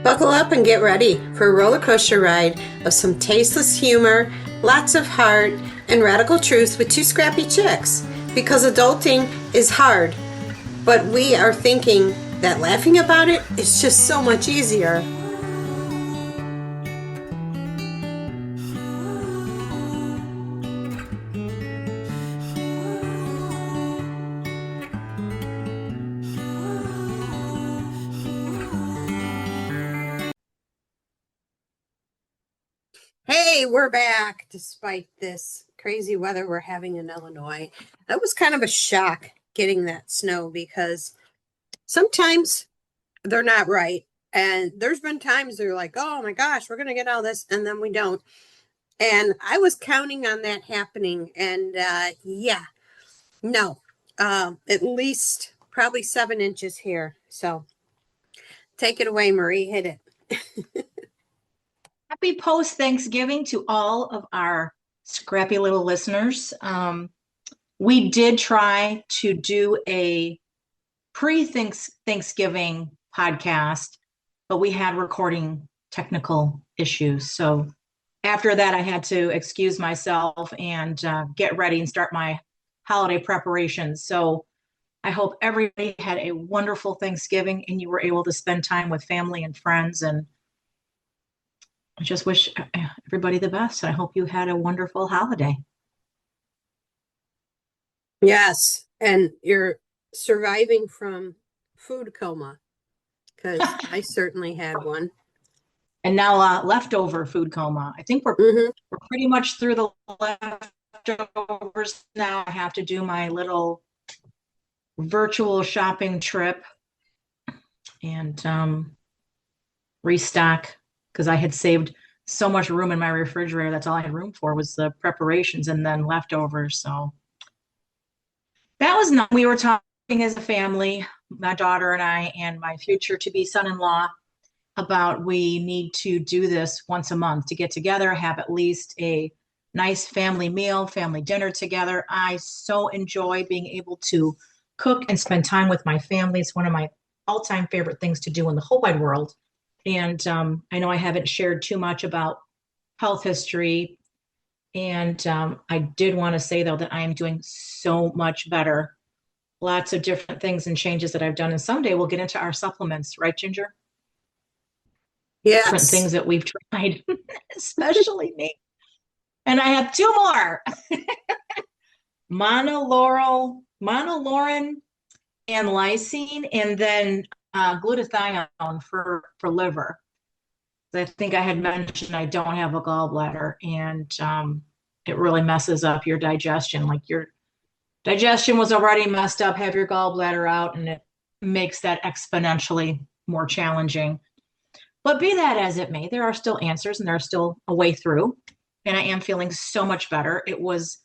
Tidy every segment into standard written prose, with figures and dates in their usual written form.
Buckle up and get ready for a roller coaster ride of some tasteless humor, lots of heart, and radical truth with two scrappy chicks. Because adulting is hard, but we are thinking that laughing about it is just so much easier. Hey, we're back despite this crazy weather we're having in Illinois. That was kind of a shock getting that snow because sometimes they're not right. And there's been times they're like, oh my gosh, we're going to get all this. And then we don't. And I was counting on that happening. And yeah, no, at least probably 7 inches here. So take it away, Marie. Hit it. Happy post Thanksgiving to all of our scrappy little listeners. We did try to do a pre-Thanksgiving podcast, but we had recording technical issues. So after that, I had to excuse myself and get ready and start my holiday preparations. So I hope everybody had a wonderful Thanksgiving and you were able to spend time with family and friends. And I just wish everybody the best. I hope you had a wonderful holiday. Yes. And you're surviving from food coma because I certainly had one. And now leftover food coma. I think we're pretty much through the leftovers now. I have to do my little virtual shopping trip and restock because I had saved so much room in my refrigerator. That's all I had room for was the preparations and then leftovers. So that was not, we were talking as a family, my daughter and I, and my future to be son-in-law, about we need to do this once a month to get together, have at least a nice family meal, family dinner together. I so enjoy being able to cook and spend time with my family. It's one of my all-time favorite things to do in the whole wide world. And I know I haven't shared too much about health history. And I did want to say, though, that I am doing so much better. Lots of different things and changes that I've done. And someday we'll get into our supplements, right, Ginger? Yes. Different things that we've tried, especially me. And I have two more. Monolaurin and lysine, and then glutathione for liver. I think I had mentioned I don't have a gallbladder, and it really messes up your digestion. Like your digestion was already messed up, have your gallbladder out, and it makes that exponentially more challenging. But be that as it may, there are still answers and there's still a way through. And I am feeling so much better. It was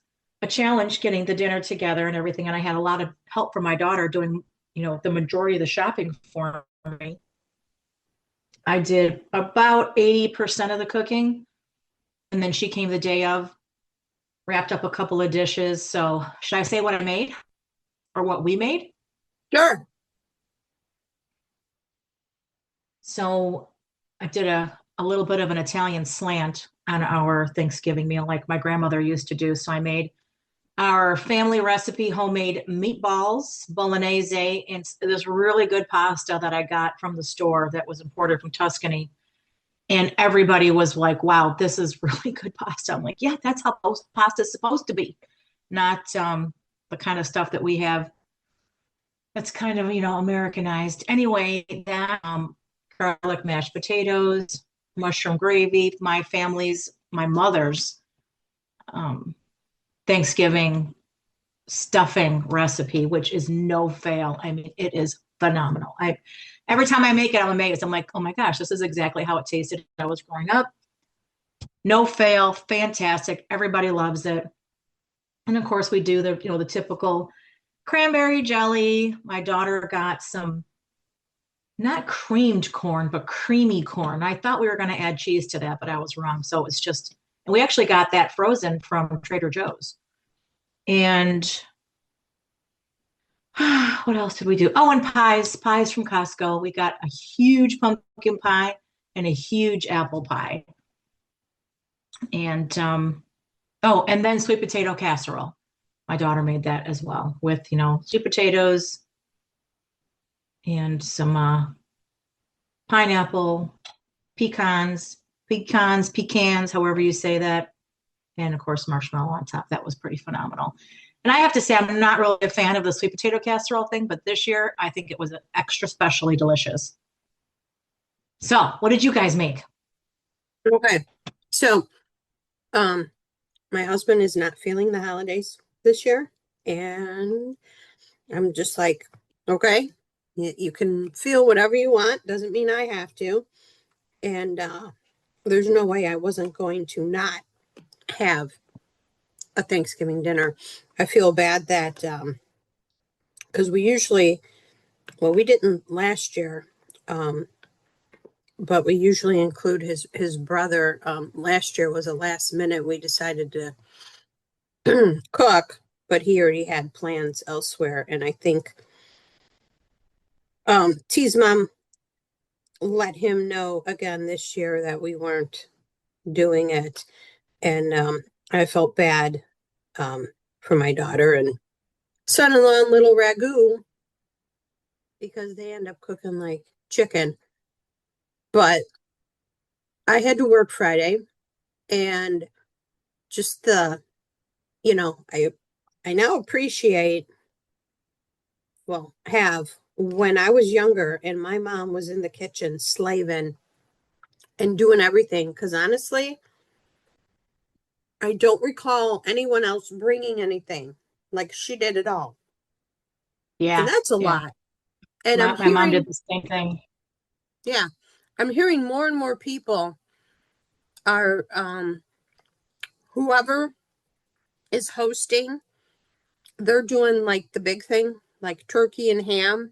a challenge getting the dinner together and everything. And I had a lot of help from my daughter doing, the majority of the shopping for me. I did about 80% of the cooking. And then she came the day of, wrapped up a couple of dishes. So should I say what I made or what we made? Sure. So I did a little bit of an Italian slant on our Thanksgiving meal like my grandmother used to do. So I made our family recipe homemade meatballs, bolognese, and this really good pasta that I got from the store that was imported from Tuscany. And everybody was like, wow, this is really good pasta. I'm like, yeah, that's how pasta is supposed to be, not the kind of stuff that we have that's kind of, Americanized. Anyway, that garlic mashed potatoes, mushroom gravy, my mother's Thanksgiving stuffing recipe, which is no fail. I mean, it is phenomenal. Every time I make it, I'm amazed. I'm like, oh my gosh, this is exactly how it tasted when I was growing up. No fail, fantastic. Everybody loves it. And of course, we do the typical cranberry jelly. My daughter got some not creamed corn, but creamy corn. I thought we were going to add cheese to that, but I was wrong. So it's just, and we actually got that frozen from Trader Joe's. And what else did we do? Oh, and pies from Costco. We got a huge pumpkin pie. and a huge apple pie. And oh, and then sweet potato casserole. My daughter made that as well with, sweet potatoes and some pineapple, pecans, however you say that. And of course, marshmallow on top. That was pretty phenomenal. And I have to say, I'm not really a fan of the sweet potato casserole thing, but this year I think it was extra specially delicious. So, what did you guys make? Okay. So, um, my husband is not feeling the holidays this year, and I'm just like, okay, you can feel whatever you want. Doesn't mean I have to. And there's no way I wasn't going to not have a Thanksgiving dinner. I feel bad that because we usually, well, we didn't last year, um, but we usually include his brother. Last year was a last minute. We decided to cook, but he already had plans elsewhere, and I think T's mom let him know again this year that we weren't doing it, and I felt bad um, for my daughter and son-in-law and little ragu because they end up cooking like chicken. But I had to work Friday, and just I now appreciate, well, have when I was younger and my mom was in the kitchen slaving and doing everything. Because honestly, I don't recall anyone else bringing anything like she did it all. And Yeah, that's a yeah. lot. And My mom did the same thing. yeah, I'm hearing more and more people are, whoever is hosting, they're doing like the big thing, like turkey and ham.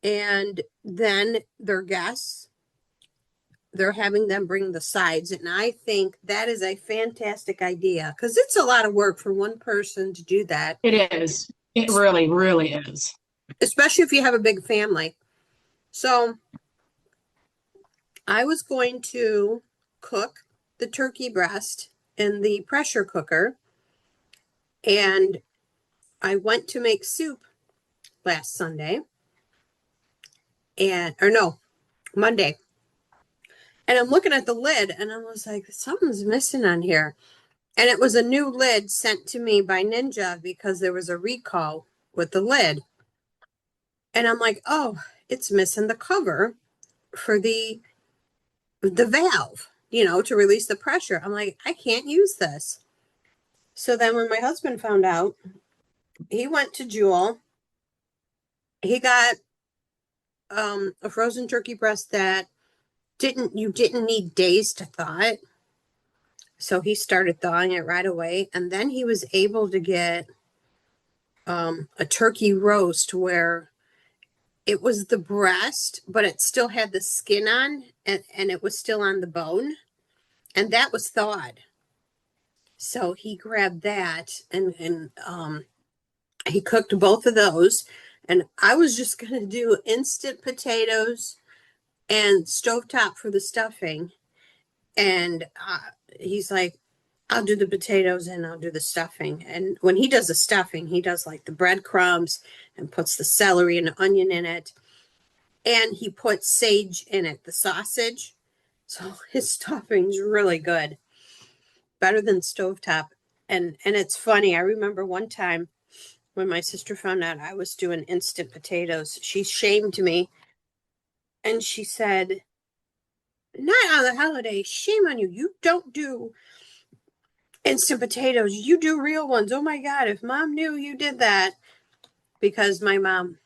And then their guests, they're having them bring the sides. And I think that is a fantastic idea because it's a lot of work for one person to do that, It is. It really, really is. especially if you have a big family. So I was going to cook the turkey breast in the pressure cooker, and I went to make soup last Sunday, and or no, Monday. And I'm looking at the lid and I was like, something's missing on here. And it was a new lid sent to me by Ninja because there was a recall with the lid. And I'm like, oh, it's missing the cover for the valve, to release the pressure. I'm like, I can't use this. So then when my husband found out, he went to Jewel. He got a frozen turkey breast that didn't need days to thaw it. So he started thawing it right away. And then he was able to get a turkey roast where it was the breast, but it still had the skin on and it was still on the bone. And that was thawed. So he grabbed that and he cooked both of those. And I was just going to do instant potatoes and stovetop for the stuffing. And he's like, I'll do the potatoes and I'll do the stuffing. And when he does the stuffing, he does like the breadcrumbs and puts the celery and the onion in it. And he puts sage in it, the sausage. So his stuffing's really good, better than stovetop. And it's funny. I remember one time when my sister found out I was doing instant potatoes, she shamed me and she said, not on the holidays. Shame on you. You don't do instant potatoes. You do real ones. Oh my God. If mom knew you did that, because my mom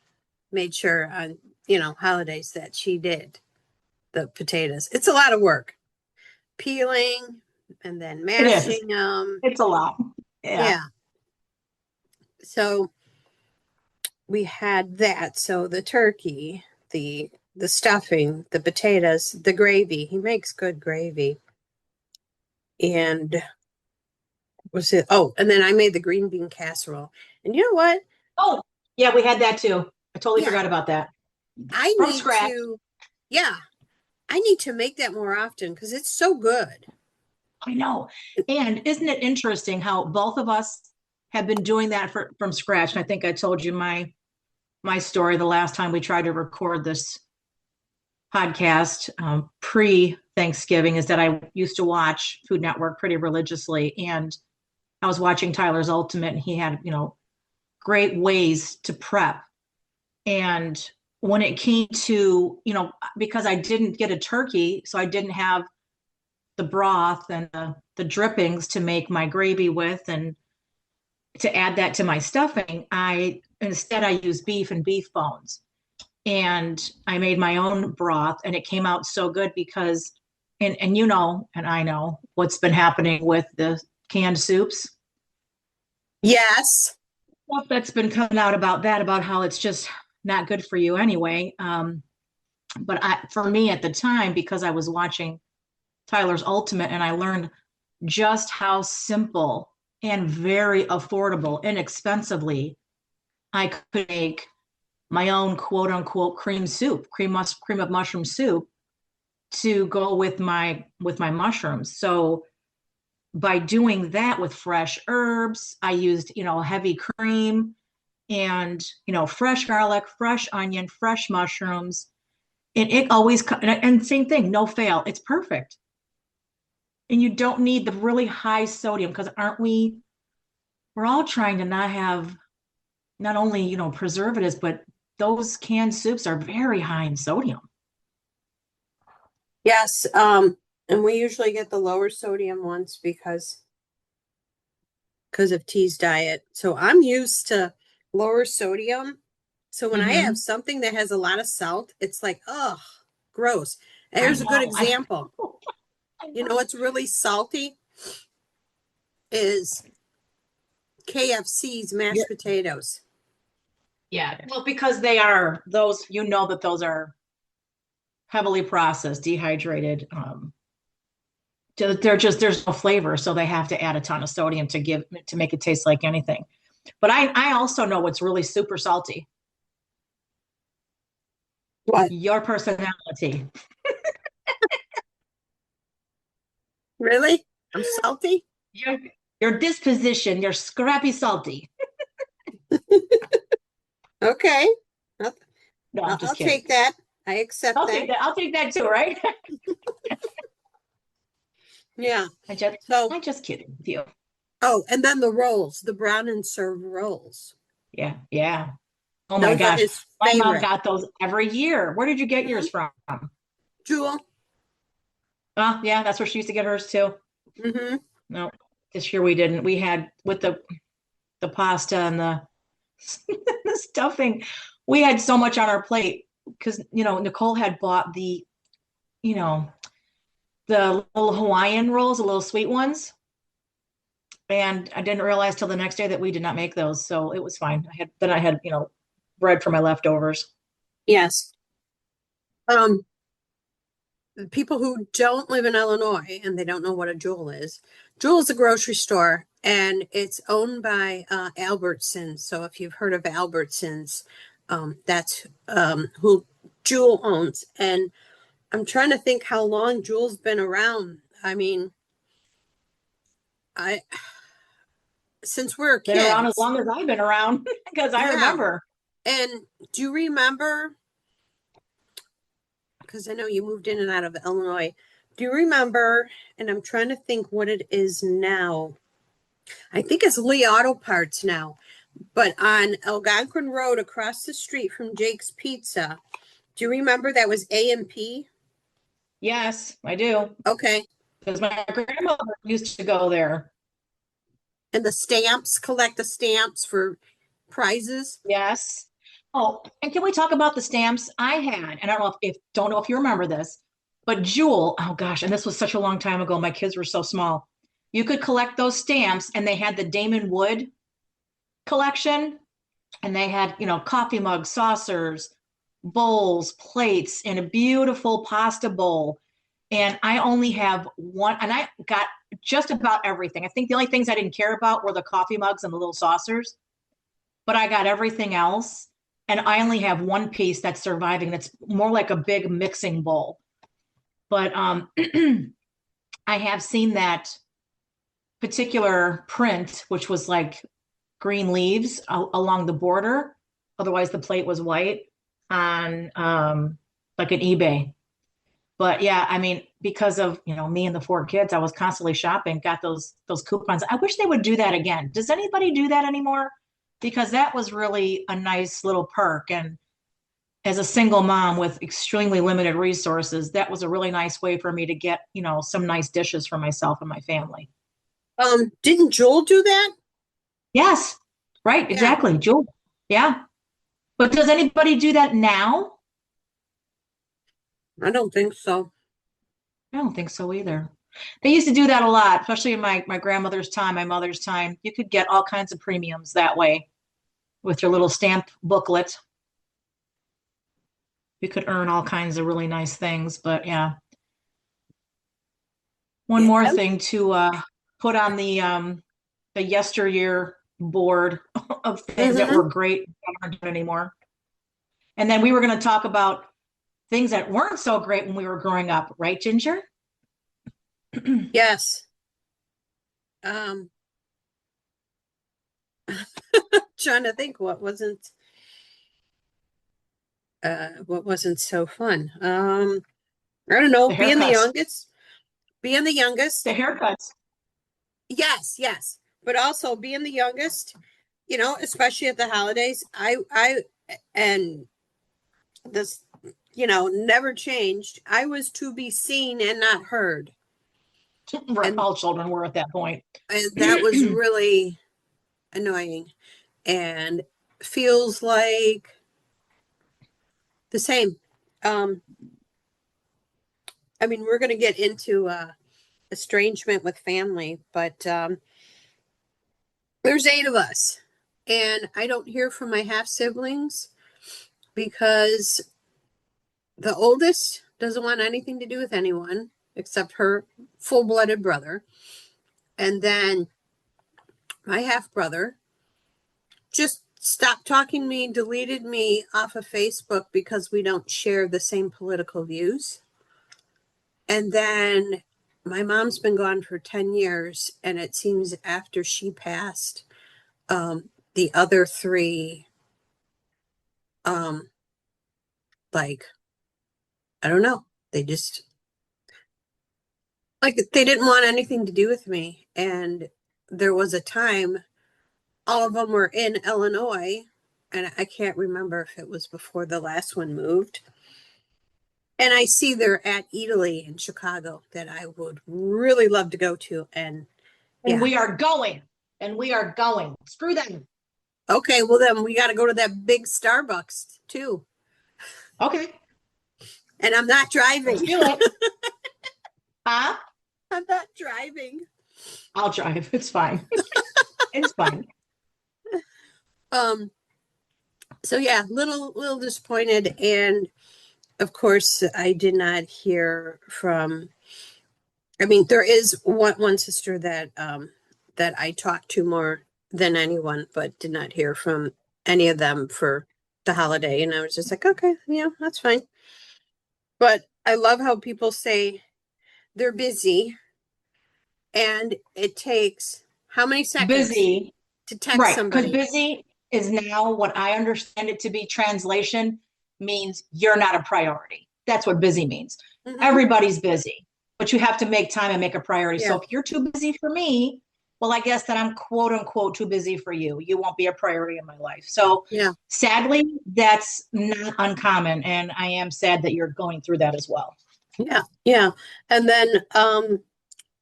made sure on, holidays that she did the potatoes. It's a lot of work peeling and then It is. mashing them. It's a lot. Yeah. Yeah. So we had that. So the turkey, the stuffing, the potatoes, the gravy. He makes good gravy. And was it? Oh, and then I made the green bean casserole. And you know what? Oh, yeah, we had that too. I totally Yeah, forgot about that. I From need scratch. to, yeah, I need to make that more often because it's so good. I know. And isn't it interesting how both of us have been doing that from scratch? And I think I told you my story the last time we tried to record this podcast pre-Thanksgiving is that I used to watch Food Network pretty religiously, and I was watching Tyler's Ultimate, and he had, great ways to prep. And when it came to, because I didn't get a turkey, so I didn't have the broth and the drippings to make my gravy with and to add that to my stuffing, I used beef and beef bones. And I made my own broth, and it came out so good because and and I know what's been happening with the canned soups. Yes. Stuff that's been coming out about how it's just not good for you anyway. But for me at the time, because I was watching Tyler's Ultimate, and I learned just how simple and very affordable, inexpensively, I could make my own quote unquote cream of mushroom soup to go with my mushrooms. So by doing that with fresh herbs, I used, heavy cream and, fresh garlic, fresh onion, fresh mushrooms. And it always, and same thing, no fail. It's perfect. And you don't need the really high sodium because we're all trying to not have not only, preservatives, but those canned soups are very high in sodium. Yes. And we usually get the lower sodium ones because of T's diet. So I'm used to lower sodium. So when I have something that has a lot of salt, it's like, oh, gross. Here's a good example. You know what's really salty is KFC's mashed potatoes. Yeah. Well, because they are those, that those are heavily processed, dehydrated. There's no flavor, so they have to add a ton of sodium to make it taste like anything. But I also know what's really super salty. What? Your personality. Really? I'm salty? Your disposition, you're scrappy salty. Okay. No, I'm just I'll kidding. take that. I accept I'll that. take that. I'll take that too, right? Yeah. I'm just kidding with you. Oh, and then the rolls, the brown and served rolls. Yeah, yeah. Oh my Those are gosh. his My mom favorite. got those every year. Where did you get yours from? Jewel. Oh, yeah, that's where she used to get hers too. Mm-hmm. No, this year we didn't. We had with the pasta and the the stuffing. We had so much on our plate because Nicole had bought you know the little Hawaiian rolls, the little sweet ones, and I didn't realize till the next day that we did not make those, so it was fine. I had bread for my leftovers. Yes. People who don't live in Illinois and they don't know what a Jewel is. Jewel is a grocery store and it's owned by Albertsons. So if you've heard of Albertsons, that's who Jewel owns. And I'm trying to think how long Jewel's been around. I mean, I since we were Been around as kids. long as I've been around because I Yeah. remember. And do you remember? Because I know you moved in and out of Illinois. Do you remember? And I'm trying to think what it is now. I think it's Lee Auto Parts now, but on Algonquin Road across the street from Jake's Pizza. Do you remember that was A&P? Yes, I do. Okay. Because my grandmother used to go there. And the stamps, collect the stamps for prizes. Yes. Oh, and can we talk about the stamps I had? And I don't know if you remember this, but Jewel, oh gosh, and this was such a long time ago. My kids were so small. You could collect those stamps, and they had the Damon Wood collection, and they had, coffee mugs, saucers, bowls, plates, and a beautiful pasta bowl. And I only have one, and I got just about everything. I think the only things I didn't care about were the coffee mugs and the little saucers, but I got everything else. And I only have one piece that's surviving that's more like a big mixing bowl. But I have seen that particular print, which was like green leaves along the border. Otherwise, the plate was white on like an eBay. But yeah, I mean, because of, me and the four kids, I was constantly shopping, got those coupons. I wish they would do that again. Does anybody do that anymore? Because that was really a nice little perk. And as a single mom with extremely limited resources, that was a really nice way for me to get, some nice dishes for myself and my family. Didn't Joel do that? Yes, right, Yeah, exactly. Jewel. Yeah. But does anybody do that now? I don't think so. I don't think so either. They used to do that a lot, especially in my grandmother's time, my mother's time. You could get all kinds of premiums that way with your little stamp booklet. You could earn all kinds of really nice things. But yeah, one Yeah. more thing to put on the yesteryear board of things that Hmm. were great that aren't done anymore. And then we were going to talk about things that weren't so great when we were growing up, right, Ginger? Yes. Um, trying to think what wasn't so fun. I don't know, The haircuts. being the The youngest. haircuts. Yes, yes. But also being the youngest, especially at the holidays, and this, never changed. I was to be seen and not heard. Right, And, all children were at that point. and that was really annoying and feels like the same. Um, I mean, we're going to get into estrangement with family, but there's 8 of us, and I don't hear from my half siblings because the oldest doesn't want anything to do with anyone except her full blooded brother. And then my half brother just stopped talking to me, deleted me off of Facebook because we don't share the same political views. And then my mom's been gone for 10 years, and it seems after she passed, the other three, um, like, I don't know, they just, like, they didn't want anything to do with me. And there was a time all of them were in Illinois, and I can't remember if it was before the last one moved. And I see they're at Italy in Chicago that I would really love to go to. And And yeah, we are going. And we are going. Screw them. okay, well then we got to go to that big Starbucks too. Okay. And I'm not Let's driving. do it. Huh? I'm not driving. I'll drive. It's fine. It's fine. Um. So yeah, little disappointed, and of course I did not hear from. I mean, there is one sister that I talked to more than anyone, but did not hear from any of them for the holiday, and I was just like, okay, yeah, that's fine. But I love how people say they're busy, and it takes how many seconds Busy. to text Right. Because somebody? busy is now what I understand it to be translation means you're not a priority. That's what busy means. Hmm. Everybody's busy, but you have to make time and make a priority. Yeah, So if you're too busy for me, well, I guess that I'm quote unquote too busy for you. You won't be a priority in my life. So yeah, sadly, that's not uncommon. And I am sad that you're going through that as well. yeah, yeah. And then, um,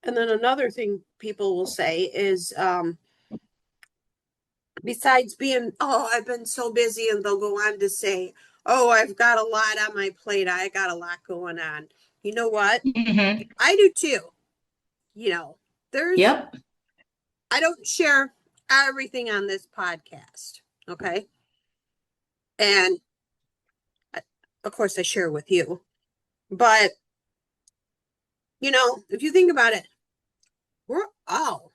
and then another thing people will say is, besides being, oh, I've been so busy, and they'll go on to say, oh, I've got a lot on my plate. I got a lot going on. You know what? Mm-hmm. I do too. You know, there's, Yep. I don't share everything on this podcast. Okay. And of course, I share with you. But, if you think about it, we're all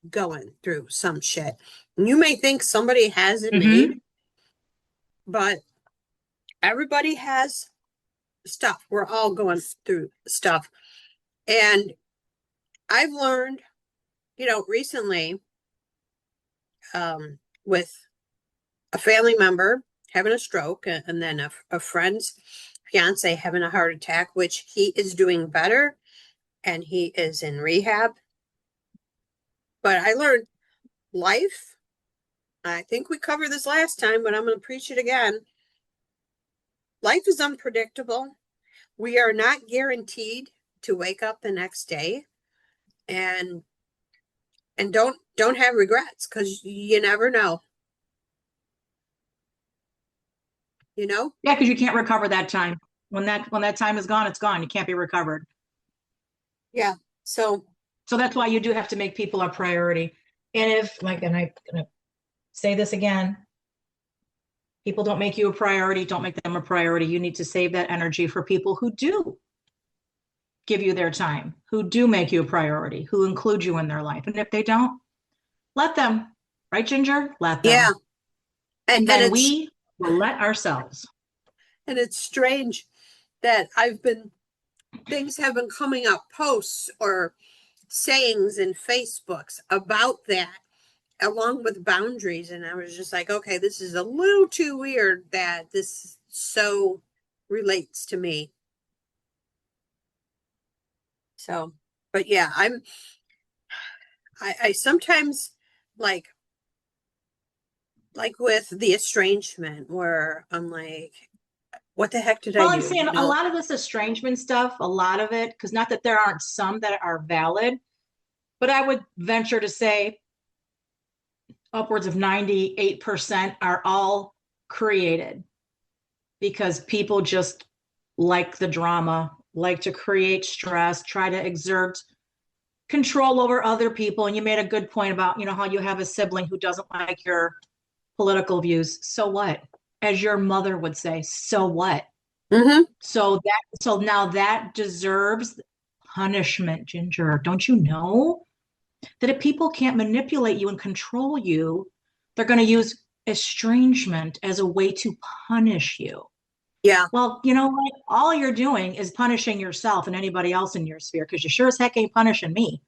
going through some shit. And you may think somebody has it made, Mm-hmm. but everybody has stuff. We're all going through stuff. And I've learned, recently, with a family member having a stroke and then a friend's fiance having a heart attack, which he is doing better and he is in rehab. But I learned life, I think we covered this last time, but I'm going to preach it again. Life is unpredictable. We are not guaranteed to wake up the next day, and don't have regrets, because you never know. You know? Yeah, because you can't recover that time. When that time is gone, it's gone. You can't be recovered. Yeah. So So that's why you do have to make people a priority. And if, like, and I'm gonna say this again, people don't make you a priority, don't make them a priority. You need to save that energy for people who do give you their time, who do make you a priority, who include you in their life. And if they don't, let them. Right, Ginger? Let yeah, them. And and then we will let ourselves. it's strange that things have been coming up, posts or sayings in Facebooks about that, along with boundaries. And I was just like, okay, this is a little too weird that this so relates to me. So, but yeah, I sometimes, like with the estrangement, where I'm like, what the heck did I Well, I'm do? saying a lot of this estrangement stuff, a lot of it, because not that there aren't some that are valid, but I would venture to say upwards of 98% are all created because people just like the drama, like to create stress, try to exert control over other people. And you made a good point about, how you have a sibling who doesn't like your political views. So what? As your mother would say, so what? Mm-hmm. So now that deserves punishment, Ginger. Don't you know that if people can't manipulate you and control you, they're going to use estrangement as a way to punish you? Yeah. Well, you know what? All you're doing is punishing yourself and anybody else in your sphere, because you sure as heck ain't punishing me.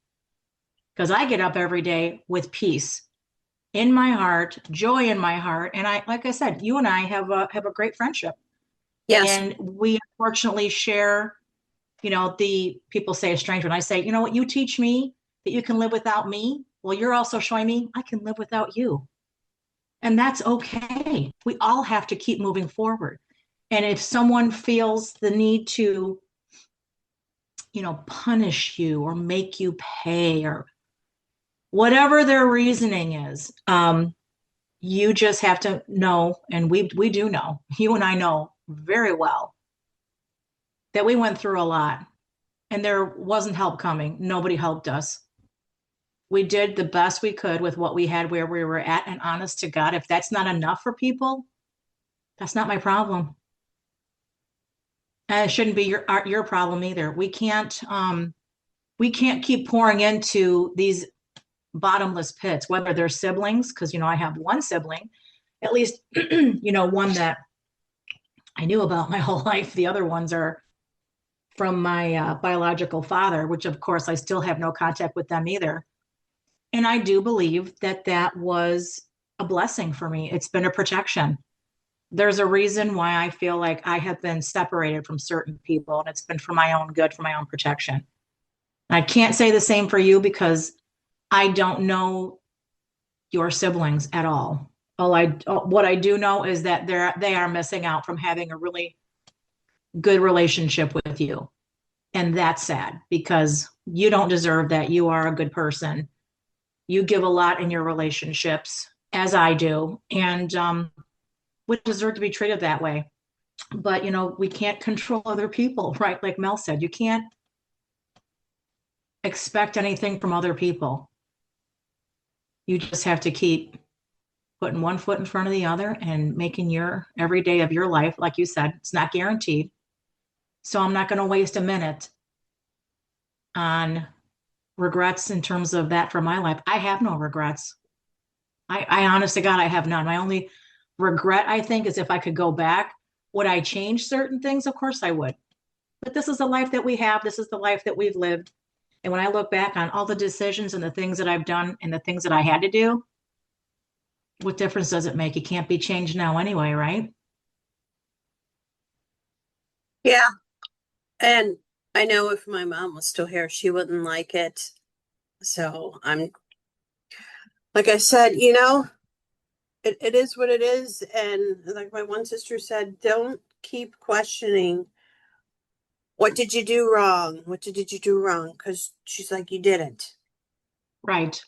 Because I get up every day with peace in my heart, joy in my heart, and like I said, you and I have a great friendship, Yes. and we unfortunately share. The people say estrangement. I say, you know what? You teach me that you can live without me. Well, you're also showing me I can live without you, and that's okay. We all have to keep moving forward. And if someone feels the need to, punish you or make you pay or whatever their reasoning is, you just have to know, and we do know, you and I know very well that we went through a lot and there wasn't help coming. Nobody helped us. We did the best we could with what we had where we were at. And honest to God, if that's not enough for people, that's not my problem. And it shouldn't be your problem either. We can't keep pouring into these bottomless pits, whether they're siblings, because I have one sibling, at least one that I knew about my whole life. The other ones are from my biological father, which of course I still have no contact with them either. And I do believe that that was a blessing for me. It's been a protection. There's a reason why I feel like I have been separated from certain people, and it's been for my own good, for my own protection. I can't say the same for you because I don't know your siblings at all. What I do know is that they are missing out from having a really good relationship with you. And that's sad because you don't deserve that. You are a good person. You give a lot in your relationships, as I do, and would deserve to be treated that way. But, we can't control other people, right? Like Mel said, you can't expect anything from other people. You just have to keep putting one foot in front of the other and making your every day of your life, like you said, it's not guaranteed. So I'm not going to waste a minute on regrets in terms of that for my life. I have no regrets. I honest to God, I have none. My only regret, I think, is if I could go back, would I change certain things? Of course I would. But this is the life that we have. This is the life that we've lived. And when I look back on all the decisions and the things that I've done and the things that I had to do, what difference does it make? It can't be changed now anyway, right? Yeah. And I know if my mom was still here, she wouldn't like it. So I'm, like I said, it is what it is. And like my one sister said, don't keep questioning, what did you do wrong? What did you do wrong? Because she's like, you didn't. Right. You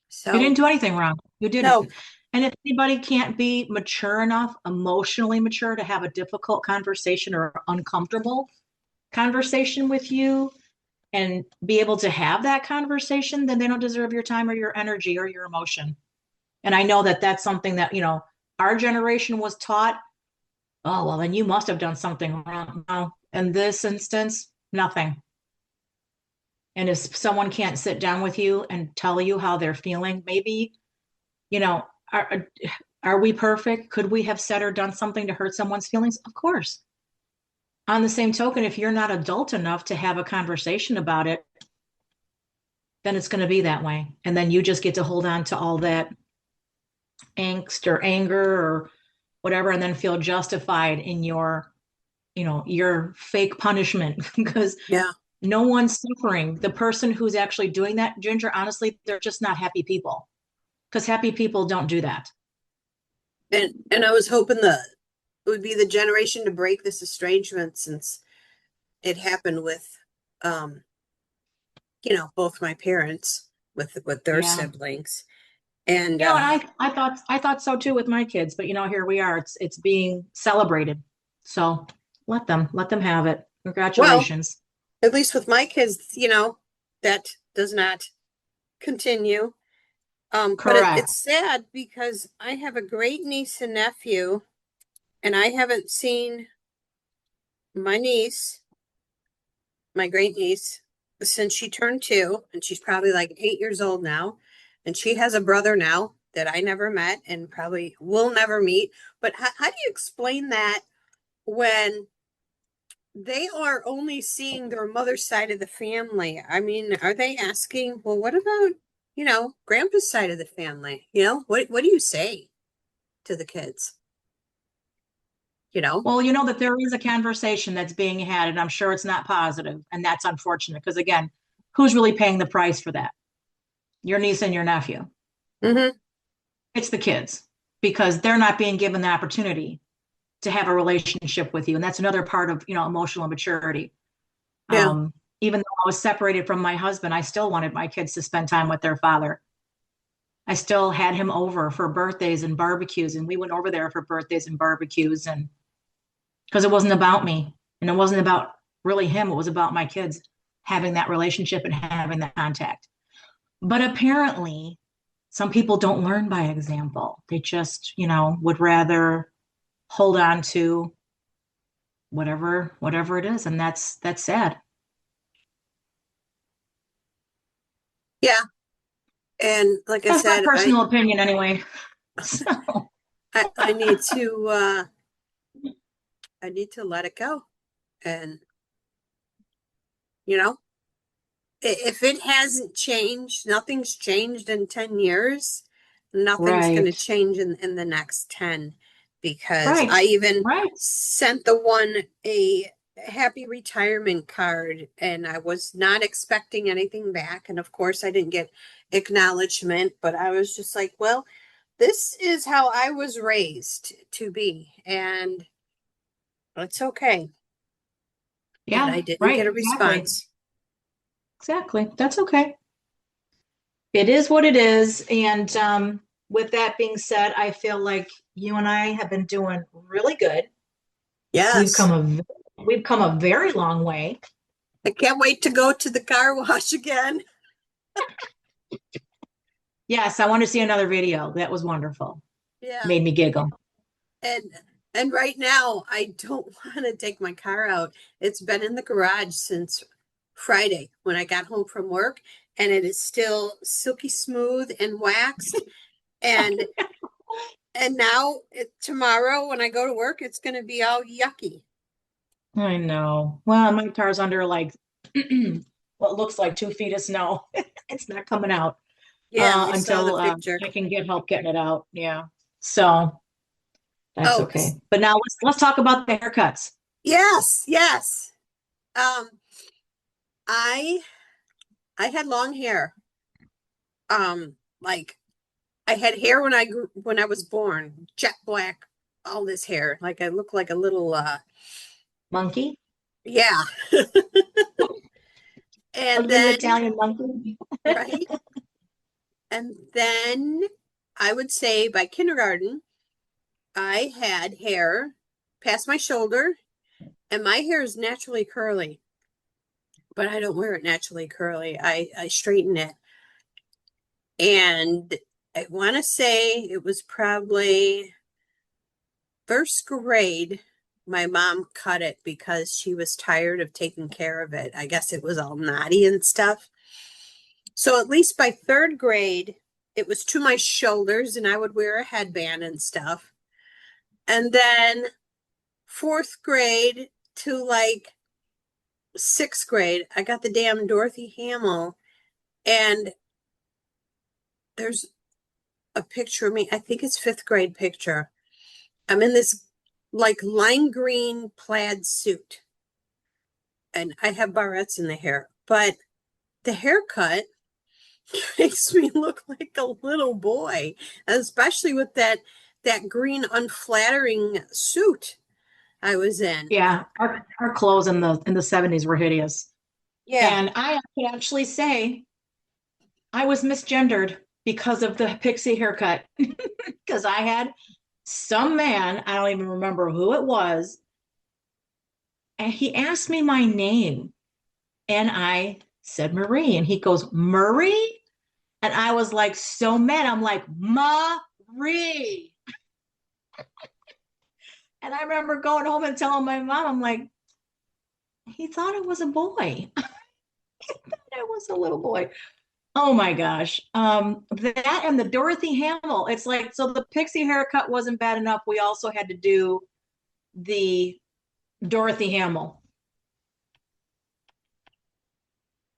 So, didn't do anything wrong. You no. didn't. And if anybody can't be mature enough, emotionally mature to have a difficult conversation or uncomfortable conversation with you and be able to have that conversation, then they don't deserve your time or your energy or your emotion. And I know that that's something that, our generation was taught. Oh, well, then you must have done something wrong. No, in this instance, nothing. And if someone can't sit down with you and tell you how they're feeling, maybe, you know, are we perfect? Could we have said or done something to hurt someone's feelings? Of course. On the same token, if you're not adult enough to have a conversation about it, then it's going to be that way. And then you just get to hold on to all that angst or anger or whatever, and then feel justified in your fake punishment because Yeah. no one's suffering. The person who's actually doing that, Ginger, honestly, they're just not happy people because happy people don't do that. And I was hoping it would be the generation to break this estrangement, since it happened with um, both my parents with their Yeah. siblings. And And I thought so too with my kids, but here we are. It's being celebrated. So let them have it. well, Congratulations. at least with my kids, that does not continue. But Correct. it's sad because I have a great niece and nephew, and I haven't seen my niece, my great niece, since she turned 2, and she's probably like 8 years old now. And she has a brother now that I never met and probably will never meet. But how do you explain that when they are only seeing their mother's side of the family? I mean, are they asking, well, what about, grandpa's side of the family? What do you say to the kids? You know? Well, you know that there is a conversation that's being had, and I'm sure it's not positive, and that's unfortunate because again, who's really paying the price for that? Your niece and your nephew. Mm-hmm. It's the kids because they're not being given the opportunity to have a relationship with you, and that's another part of emotional maturity. Yeah. Um, Even though I was separated from my husband, I still wanted my kids to spend time with their father. I still had him over for birthdays and barbecues, and we went over there for birthdays and barbecues, and because it wasn't about me and it wasn't about really him, it was about my kids having that relationship and having that contact. But apparently, some people don't learn by example. They just, would rather hold on to whatever it is, and that's sad. Yeah. And like I That's my said, I personal opinion anyway. So, I, I need to uh I need to let it go. And you know, if it hasn't changed, nothing's changed in 10 years, nothing's going to right, change in the next 10, because right, I even right. sent the one a happy retirement card, and I was not expecting anything back. And of course, I didn't get acknowledgement, but I was just like, well, this is how I was raised to be, and it's okay. And Yeah, I didn't right, get a exactly. response. Exactly. That's okay. It is what it is. And with that being said, I feel like you and I have been doing really good. We've come Yes. a very long way. I can't wait to go to the car wash again. Yes, I want to see another video. That was wonderful. Yeah. Made me giggle. And and right now I don't want to take my car out. It's been in the garage since Friday when I got home from work, and it is still silky smooth and waxed. And now tomorrow when I go to work, it's going to be all yucky. I know. Well, my car's under like what looks like 2 feet of snow. It's not coming out Yeah, I saw the until picture. I can get help getting it out. Yeah. So that's Oh, okay. But now let's talk about the haircuts. yes, yes. Um, I I had long hair. Like I had hair when I was born, jet black, all this hair. Like I look like a little Monkey? yeah. A And little then Italian monkey? right? And then I would say by kindergarten, I had hair past my shoulder, and my hair is naturally curly, but I don't wear it naturally curly. I straighten it. And I want to say it was probably first grade. My mom cut it because she was tired of taking care of it. I guess it was all knotty and stuff. So at least by third grade, it was to my shoulders, and I would wear a headband and stuff. And then fourth grade to like sixth grade, I got the damn Dorothy Hamill, and there's a picture of me. I think it's fifth grade picture. I'm in this like lime green plaid suit, and I have barrettes in the hair, but the haircut makes me look like a little boy, especially with that green unflattering suit I was in. Yeah, our clothes in the 70s were hideous. Yeah. And I could actually say I was misgendered because of the pixie haircut. Because I had some man, I don't even remember who it was, and he asked me my name. And I said Marie. And he goes, Marie? And I was like so mad. I'm like, Marie. And I remember going home and telling my mom, I'm like, he thought it was a boy. It was a little boy. Oh my gosh. That and the Dorothy Hamill. It's like, so the pixie haircut wasn't bad enough. We also had to do the Dorothy Hamill.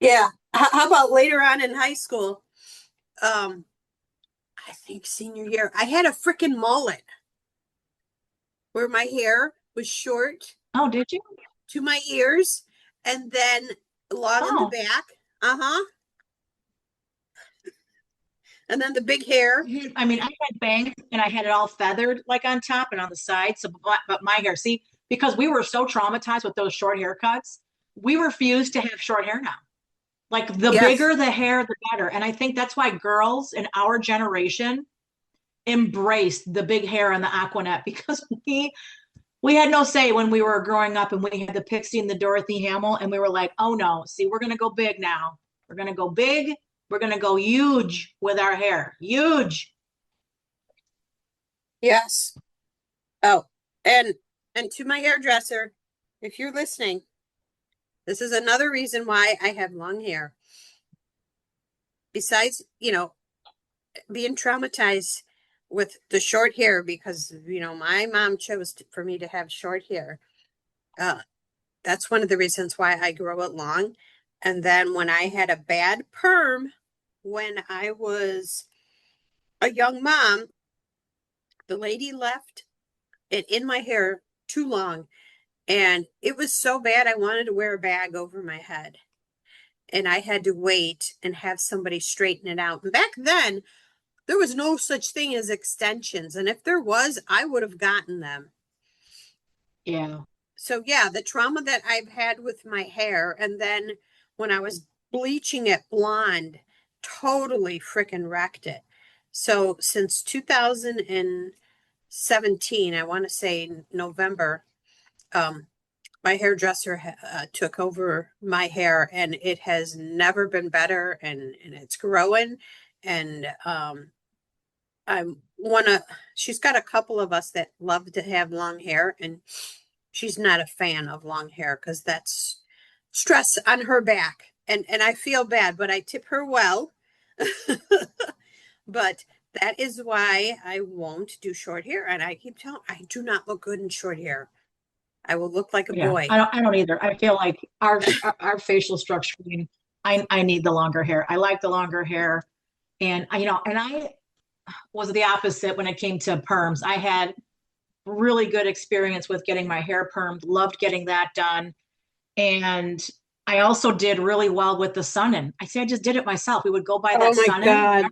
Yeah. How about later on in high school? Um, I think senior year, I had a freaking mullet where my hair was short Oh, did you? to my ears and then long in the Oh, back. Uh-huh. And then the big hair. mhm. I mean, I had bangs and I had it all feathered like on top and on the side. So, but my hair, see, because we were so traumatized with those short haircuts, we refuse to have short hair now. Like the Yes. bigger the hair, the better. And I think that's why girls in our generation embraced the big hair and the Aquanet because we had no say when we were growing up and we had the Pixie and the Dorothy Hamill and we were like, oh no, see, we're gonna go big now. We're gonna go big. We're gonna go huge with our hair. Huge. Yes. Oh, and to my hairdresser, if you're listening, this is another reason why I have long hair. Besides, being traumatized with the short hair because, my mom chose for me to have short hair. Uh, that's one of the reasons why I grow it long. And then when I had a bad perm when I was a young mom, the lady left it in my hair too long. And it was so bad, I wanted to wear a bag over my head. And I had to wait and have somebody straighten it out. And back then, there was no such thing as extensions. And if there was, I would have gotten them. Yeah. So, yeah, the trauma that I've had with my hair, and then when I was bleaching it blonde, totally freaking wrecked it. So, since 2017, I want to say November, um, my hairdresser took over my hair, and it has never been better, and it's growing. And I'm one of, she's got a couple of us that love to have long hair, and she's not a fan of long hair because that's stress on her back. And I feel bad, but I tip her well. But that is why I won't do short hair. And I keep telling, I do not look good in short hair. I will look like a Yeah, boy. I don't either. I feel like our facial structure, I need the longer hair. I like the longer hair. And and I was the opposite when it came to perms. I had really good experience with getting my hair permed, loved getting that done. And I also did really well with the Sunin. I say I just did it myself. We would go by Oh that my Sunin, God,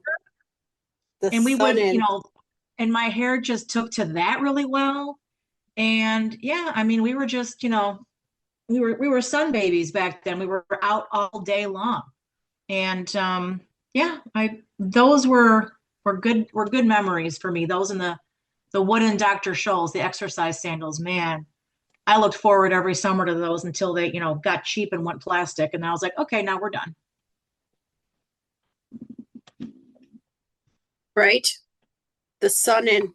the and we sun would, in. and my hair just took to that really well. And yeah, I mean, we were just, we were sun babies back then. We were out all day long. And yeah, I those were good memories for me. Those and the wooden Dr. Scholl's, the exercise sandals, man. I looked forward every summer to those until they, got cheap and went plastic. And I was like, okay, now we're done. Right? The sun in.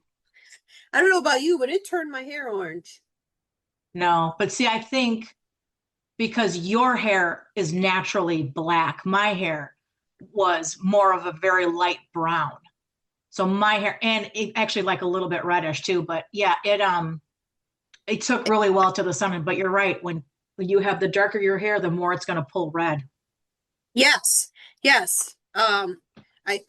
I don't know about you, but it turned my hair orange. No, but see, I think because your hair is naturally black, my hair was more of a very light brown. So my hair, and it actually like a little bit reddish too, but yeah, it took really well to the sun. But you're right, when you have the darker your hair, the more it's going to pull red. Yes, yes. I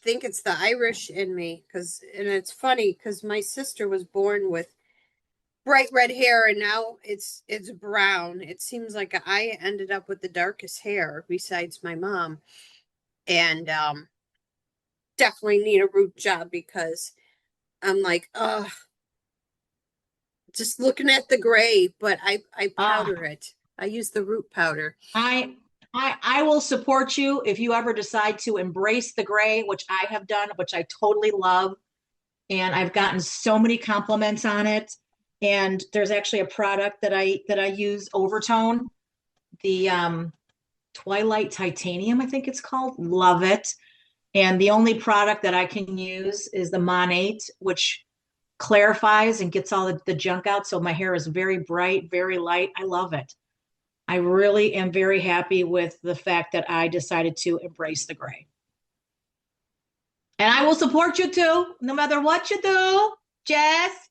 think it's the Irish in me because, and it's funny because my sister was born with bright red hair and now it's brown. It seems like I ended up with the darkest hair besides my mom, and definitely need a root job because I'm like, just looking at the gray, but I Ah, powder it. I use the root powder. I I will support you if you ever decide to embrace the gray, which I have done, which I totally love. And I've gotten so many compliments on it. And there's actually a product that I use, Overtone, the Twilight Titanium, I think it's called. Love it. And the only product that I can use is the Monate, which clarifies and gets all the junk out. So my hair is very bright, very light. I love it. I really am very happy with the fact that I decided to embrace the gray. And I will support you too, no matter what you do, Jess.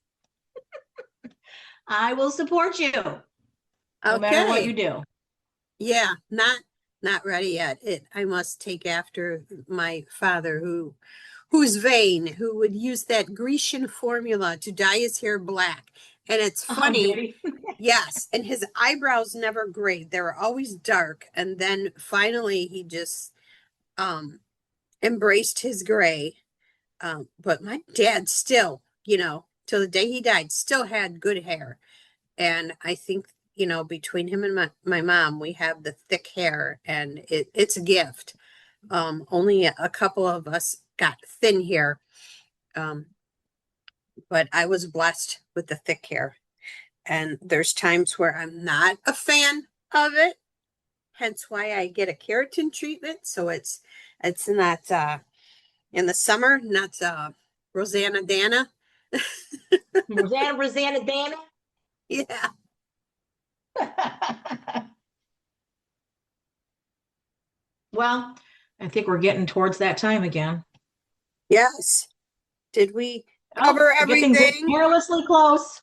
I will support you no matter what you Okay. do. Yeah, not ready yet. I must take after my father who's vain, who would use that Grecian formula to dye his hair black. And it's Oh, funny, did he? yes, and his eyebrows never grayed. They were always dark. And then finally he just um embraced his gray. But my dad still, till the day he died, still had good hair. And I think, between him and my mom, we have the thick hair and it's a gift. Only a couple of us got thin hair. Um, but I was blessed with the thick hair. And there's times where I'm not a fan of it, hence why I get a keratin treatment. So it's not in the summer, not Rosanna Dana. Rosanna Dana. Yeah. Well, I think we're getting towards that time again. Yes. Did we Oh, cover we're getting everything? perilously close.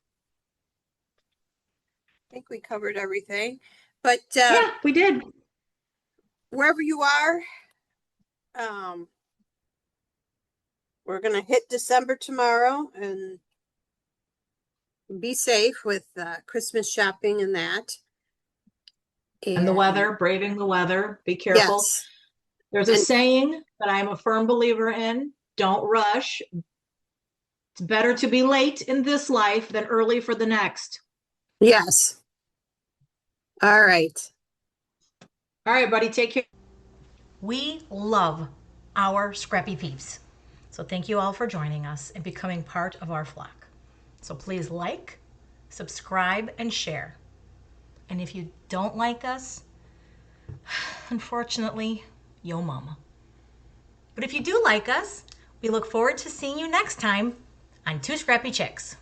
Think we covered everything. But Yeah, we did. wherever you are, um, we're gonna hit December tomorrow and be safe with Christmas shopping and that. And the And weather, braving the weather. Be careful. yes, There's a and saying that I'm a firm believer in: don't rush. It's better to be late in this life than early for the next. yes. All right. All right, buddy, take care. We love our scrappy peeps. So thank you all for joining us and becoming part of our flock. So please like, subscribe, and share. And if you don't like us, unfortunately, yo mama. But if you do like us, we look forward to seeing you next time on Two Scrappy Chicks.